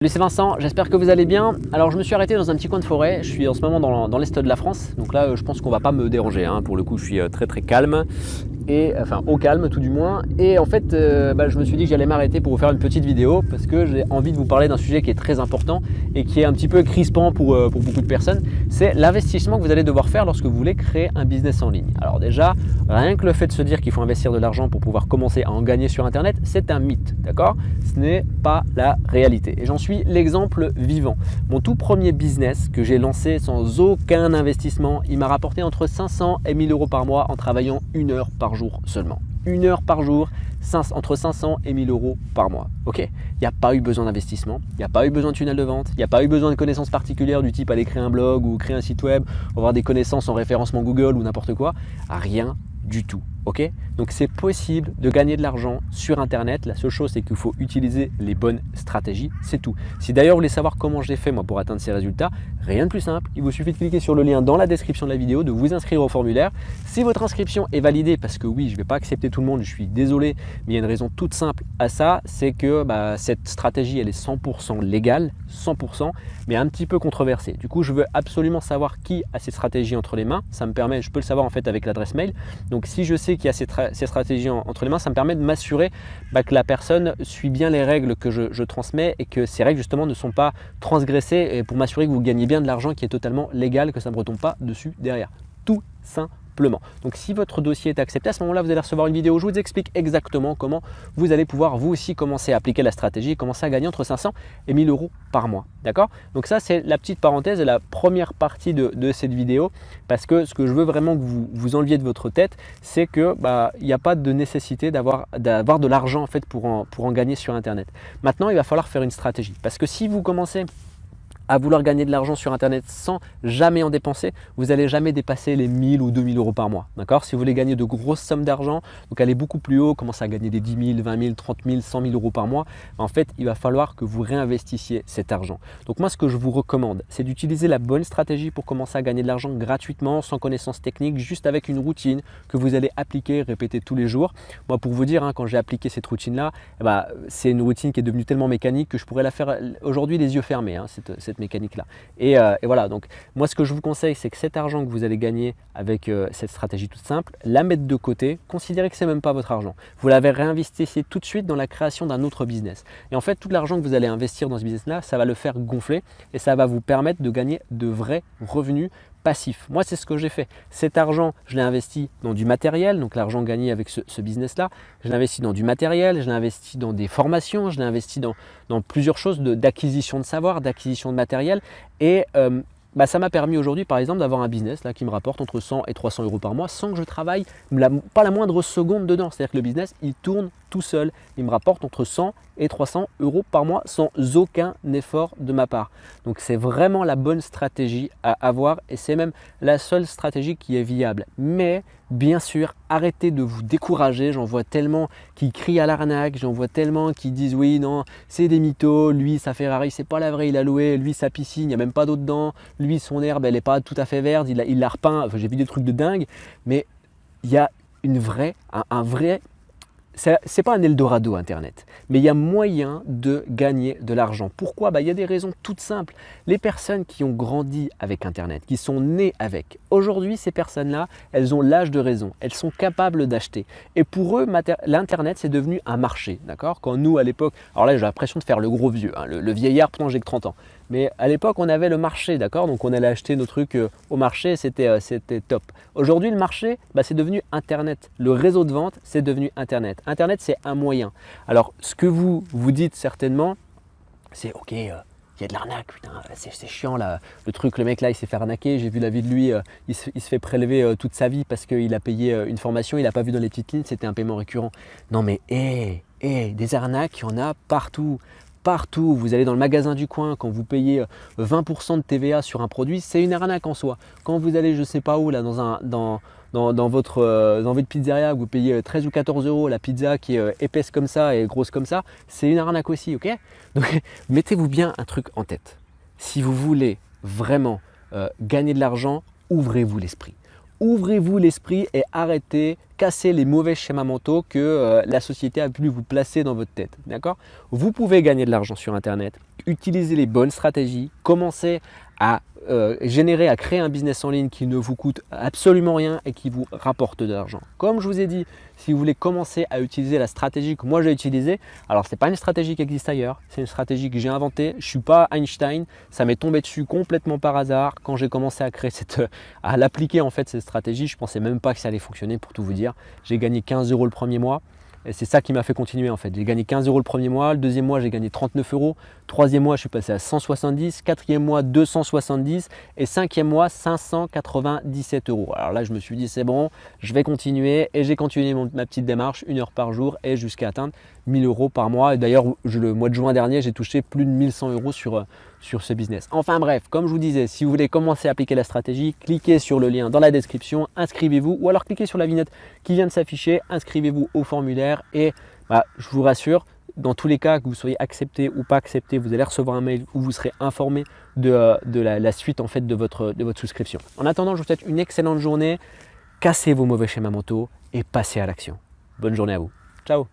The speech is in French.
Salut, c'est Vincent, j'espère que vous allez bien. Alors je me suis arrêté dans un petit coin de forêt, je suis en ce moment dans l'est de la France, donc là je pense qu'on va pas me déranger, hein. Pour le coup je suis très calme, et enfin au calme tout du moins, et en fait je me suis dit que j'allais m'arrêter pour vous faire une petite vidéo parce que j'ai envie de vous parler d'un sujet qui est très important et qui est un petit peu crispant pour beaucoup de personnes. C'est l'investissement que vous allez devoir faire lorsque vous voulez créer un business en ligne. Alors déjà, rien que le fait de se dire qu'il faut investir de l'argent pour pouvoir commencer à en gagner sur internet, c'est un mythe, d'accord? Ce n'est pas la réalité, et j'en suis l'exemple vivant. Mon tout premier business que j'ai lancé sans aucun investissement, il m'a rapporté entre 500 et 1000 euros par mois en travaillant 1 heure par jour seulement. 1 heure par jour, entre 500 et 1000 euros par mois. Ok, il n'y a pas eu besoin d'investissement, il n'y a pas eu besoin de tunnel de vente, il n'y a pas eu besoin de connaissances particulières du type aller créer un blog ou créer un site web, avoir des connaissances en référencement Google ou n'importe quoi. Rien du tout. Ok, donc c'est possible de gagner de l'argent sur internet. La seule chose, c'est qu'il faut utiliser les bonnes stratégies, c'est tout. Si d'ailleurs vous voulez savoir comment j'ai fait moi pour atteindre ces résultats, rien de plus simple, il vous suffit de cliquer sur le lien dans la description de la vidéo, de vous inscrire au formulaire. Si votre inscription est validée, parce que oui, je ne vais pas accepter tout le monde, je suis désolé, mais il y a une raison toute simple à ça, c'est que cette stratégie elle est 100% légale, 100%, mais un petit peu controversée. Du coup, je veux absolument savoir qui a cette stratégie entre les mains. Ça me permet, je peux le savoir en fait avec l'adresse mail. Donc si je sais qu'il y a ces stratégies entre les mains, ça me permet de m'assurer que la personne suit bien les règles que je transmets et que ces règles justement ne sont pas transgressées, et pour m'assurer que vous gagnez bien de l'argent qui est totalement légal, que ça ne me retombe pas dessus derrière. Tout simplement. Donc si votre dossier est accepté, à ce moment-là, vous allez recevoir une vidéo où je vous explique exactement comment vous allez pouvoir vous aussi commencer à appliquer la stratégie et commencer à gagner entre 500 et 1000 euros par mois. D'accord? Donc ça, c'est la petite parenthèse et la première partie de cette vidéo, parce que ce que je veux vraiment que vous enleviez de votre tête, c'est que il n'y a pas de nécessité d'avoir de l'argent en fait pour en gagner sur internet. Maintenant, il va falloir faire une stratégie, parce que si vous commencez à vouloir gagner de l'argent sur internet sans jamais en dépenser, vous n'allez jamais dépasser les 1000 ou 2000 euros par mois. D'accord? Si vous voulez gagner de grosses sommes d'argent, donc aller beaucoup plus haut, commencer à gagner des 10 000, 20 000, 30 000, 100 000 euros par mois, en fait, il va falloir que vous réinvestissiez cet argent. Donc moi, ce que je vous recommande, c'est d'utiliser la bonne stratégie pour commencer à gagner de l'argent gratuitement, sans connaissance technique, juste avec une routine que vous allez appliquer, répéter tous les jours. Moi, pour vous dire, quand j'ai appliqué cette routine-là, c'est une routine qui est devenue tellement mécanique que je pourrais la faire aujourd'hui les yeux fermés, cette mécanique là, et voilà. Donc moi, ce que je vous conseille, c'est que cet argent que vous allez gagner avec cette stratégie toute simple, la mettre de côté, considérez que c'est même pas votre argent, vous l'avez réinvesti tout de suite dans la création d'un autre business, et en fait tout l'argent que vous allez investir dans ce business là, ça va le faire gonfler et ça va vous permettre de gagner de vrais revenus passif. Moi, c'est ce que j'ai fait. Cet argent, je l'ai investi dans du matériel, donc l'argent gagné avec ce business-là. Je l'ai investi dans du matériel, je l'ai investi dans des formations, je l'ai investi dans plusieurs choses d'acquisition de savoir, d'acquisition de matériel. Et ça m'a permis aujourd'hui, par exemple, d'avoir un business là, qui me rapporte entre 100 et 300 euros par mois sans que je travaille pas la moindre seconde dedans. C'est-à-dire que le business, il tourne tout seul. Il me rapporte entre 100 et 300 euros par mois sans aucun effort de ma part. Donc c'est vraiment la bonne stratégie à avoir, et c'est même la seule stratégie qui est viable. Mais bien sûr, arrêtez de vous décourager. J'en vois tellement qui crient à l'arnaque, j'en vois tellement qui disent oui, non, c'est des mythos, lui sa Ferrari c'est pas la vraie, il a loué, lui sa piscine, il n'y a même pas d'eau dedans, lui son herbe elle n'est pas tout à fait verte, il l'a repeint. Enfin, j'ai vu des trucs de dingue, mais il y a un vrai, c'est pas un Eldorado internet, mais il y a moyen de gagner de l'argent. Pourquoi? Il y a des raisons toutes simples. Les personnes qui ont grandi avec internet, qui sont nées avec, aujourd'hui ces personnes-là, elles ont l'âge de raison, elles sont capables d'acheter. Et pour eux, l'internet c'est devenu un marché, d'accord? Quand nous à l'époque, alors là j'ai l'impression de faire le gros vieux, le vieillard pendant que j'ai que 30 ans. Mais à l'époque, on avait le marché, d'accord? Donc on allait acheter nos trucs au marché, c'était top. Aujourd'hui, le marché, c'est devenu Internet. Le réseau de vente, c'est devenu Internet. Internet, c'est un moyen. Alors, ce que vous vous dites certainement, c'est ok, il y a de l'arnaque, putain, c'est chiant là. Le truc, le mec là, il s'est fait arnaquer. J'ai vu la vie de lui, il se fait prélever toute sa vie parce qu'il a payé une formation, il n'a pas vu dans les petites lignes, c'était un paiement récurrent. Non mais, des arnaques, il y en a partout. Partout, vous allez dans le magasin du coin, quand vous payez 20% de TVA sur un produit, c'est une arnaque en soi. Quand vous allez je sais pas où, là, dans votre pizzeria, vous payez 13 ou 14 euros la pizza qui est épaisse comme ça et grosse comme ça, c'est une arnaque aussi, ok? Donc mettez-vous bien un truc en tête. Si vous voulez vraiment gagner de l'argent, ouvrez-vous l'esprit. Ouvrez-vous l'esprit et arrêtez, cassez les mauvais schémas mentaux que la société a pu vous placer dans votre tête. D'accord? Vous pouvez gagner de l'argent sur Internet utilisez les bonnes stratégies, commencez à à créer un business en ligne qui ne vous coûte absolument rien et qui vous rapporte de l'argent. Comme je vous ai dit, si vous voulez commencer à utiliser la stratégie que moi j'ai utilisée, alors ce n'est pas une stratégie qui existe ailleurs, c'est une stratégie que j'ai inventée. Je ne suis pas Einstein, ça m'est tombé dessus complètement par hasard quand j'ai commencé à créer à l'appliquer en fait cette stratégie. Je ne pensais même pas que ça allait fonctionner pour tout vous dire. J'ai gagné 15 € le premier mois. Et c'est ça qui m'a fait continuer en fait. J'ai gagné 15 € le premier mois, le deuxième mois j'ai gagné 39 €, troisième mois je suis passé à 170, quatrième mois 270 et cinquième mois 597 €. Alors là je me suis dit c'est bon, je vais continuer et j'ai continué ma petite démarche, 1 heure par jour et jusqu'à atteindre 1000 € par mois. Et d'ailleurs le mois de juin dernier j'ai touché plus de 1100 € sur ce business. Enfin bref, comme je vous disais, si vous voulez commencer à appliquer la stratégie, cliquez sur le lien dans la description, inscrivez-vous ou alors cliquez sur la vignette qui vient de s'afficher, inscrivez-vous au formulaire et je vous rassure, dans tous les cas que vous soyez accepté ou pas accepté, vous allez recevoir un mail où vous serez informé de la suite en fait de votre souscription. En attendant, je vous souhaite une excellente journée, cassez vos mauvais schémas mentaux et passez à l'action. Bonne journée à vous. Ciao.